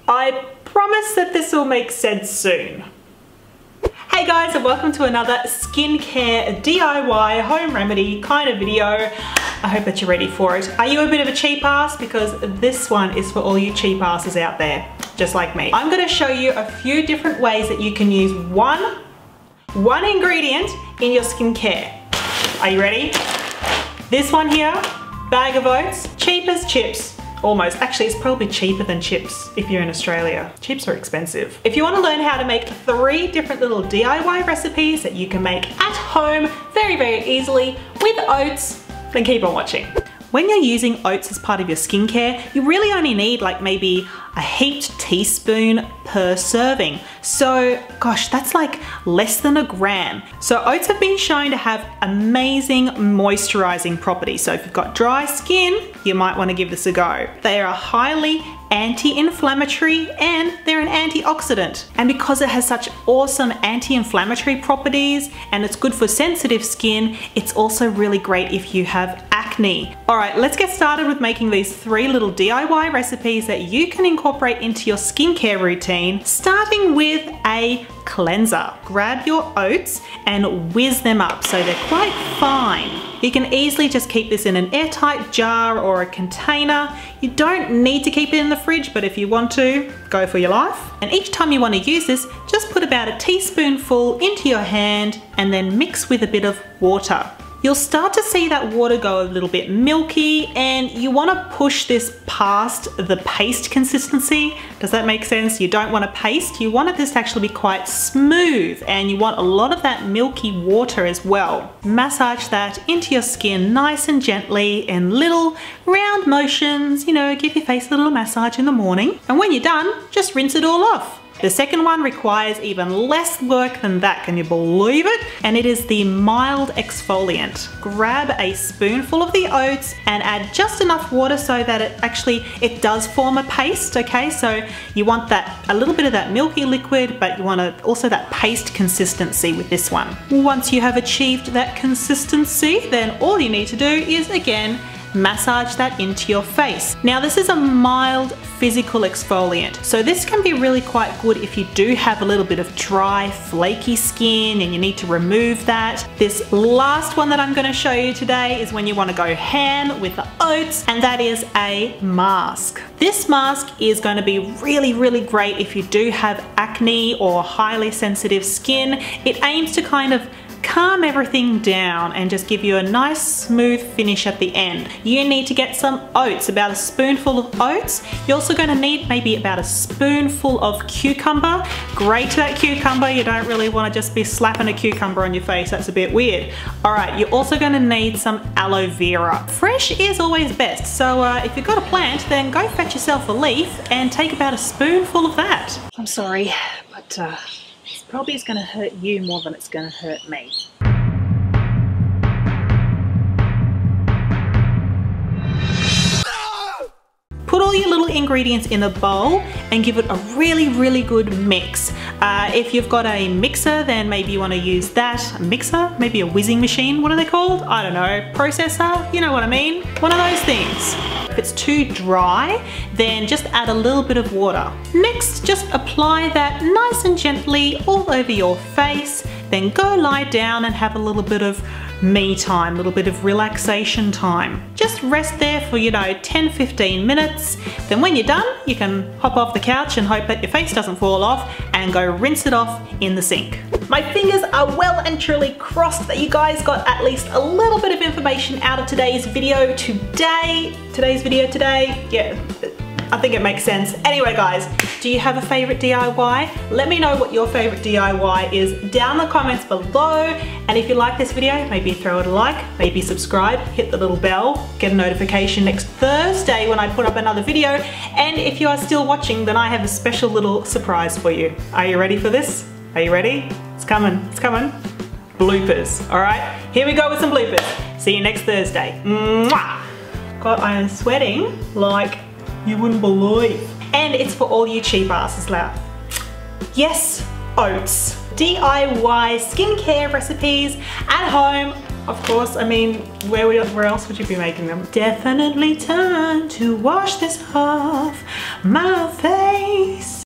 I promise that this will make sense soon. Hey guys, and welcome to another skincare DIY home remedy kind of video. I hope that you're ready for it. Are you a bit of a cheap ass? Because this one is for all you cheap asses out there, just like me. I'm gonna show you a few different ways that you can use one ingredient in your skincare. Are you ready? This one here, bag of oats, cheap as chips. Almost. Actually, it's probably cheaper than chips if you're in Australia. Chips are expensive. If you want to learn how to make 3 different little DIY recipes that you can make at home very, very easily with oats, then keep on watching. When you're using oats as part of your skincare, you really only need like maybe a heaped teaspoon per serving. So gosh, that's like less than a gram. So oats have been shown to have amazing moisturizing properties. So if you've got dry skin, you might want to give this a go. They are highly anti-inflammatory and they're an antioxidant. And because it has such awesome anti-inflammatory properties and it's good for sensitive skin, it's also really great if you have acne. All right, let's get started with making these 3 little DIY recipes that you can incorporate into your skincare routine, starting with a cleanser. Grab your oats and whiz them up so they're quite fine. You can easily just keep this in an airtight jar or a container. You don't need to keep it in the fridge, but if you want to, go for your life. And each time you want to use this, just put about a teaspoonful into your hand and then mix with a bit of water. You'll start to see that water go a little bit milky and you want to push this past the paste consistency. Does that make sense? You don't want a paste, you want this to actually be quite smooth and you want a lot of that milky water as well. Massage that into your skin nice and gently in little round motions, you know, give your face a little massage in the morning. And when you're done, just rinse it all off. The second one requires even less work than that, can you believe it? And it is the mild exfoliant. Grab a spoonful of the oats and add just enough water so that it does form a paste, okay? So you want a little bit of that milky liquid, but you want also that paste consistency with this one. Once you have achieved that consistency, then all you need to do is, again, massage that into your face. Now this is a mild physical exfoliant, so this can be really quite good if you do have a little bit of dry, flaky skin and you need to remove that. This last one that I'm going to show you today is when you want to go ham with the oats, and that is a mask. This mask is going to be really, really great if you do have acne or highly sensitive skin. It aims to kind of calm everything down and just give you a nice smooth finish at the end. You need to get some oats, about a spoonful of oats. You're also going to need maybe about a spoonful of cucumber. Grate that cucumber. You don't really want to just be slapping a cucumber on your face. That's a bit weird. All right, you're also going to need some aloe vera. Fresh is always best. So if you've got a plant, then go fetch yourself a leaf and take about a spoonful of that. I'm sorry, but this probably is going to hurt you more than it's going to hurt me. Put all your little ingredients in a bowl and give it a really, really good mix. If you've got a mixer, then maybe you want to use that. A mixer? Maybe a whizzing machine? What are they called? I don't know. Processor? You know what I mean? One of those things. If it's too dry, then just add a little bit of water. Next, just apply that nice and gently all over your face. Then go lie down and have a little bit of me time, a little bit of relaxation time. Just rest there for, 10-15 minutes. Then when you're done, you can hop off the couch and hope that your face doesn't fall off and go rinse it off in the sink. My fingers are well and truly crossed that you guys got at least a little bit of information out of today's video today. Yeah, I think it makes sense. Anyway guys, do you have a favorite DIY? Let me know what your favorite DIY is down in the comments below. And if you like this video, maybe throw it a like, maybe subscribe, hit the little bell, get a notification next Thursday when I put up another video. And if you are still watching, then I have a special little surprise for you. Are you ready for this? Are you ready? It's coming, it's coming. Bloopers, all right? Here we go with some bloopers. See you next Thursday. Mwah! God, I am sweating like you wouldn't believe. And it's for all you cheap asses loud. Yes, oats. DIY skincare recipes at home of course. I mean, where else would you be making them? Definitely time to wash this off my face.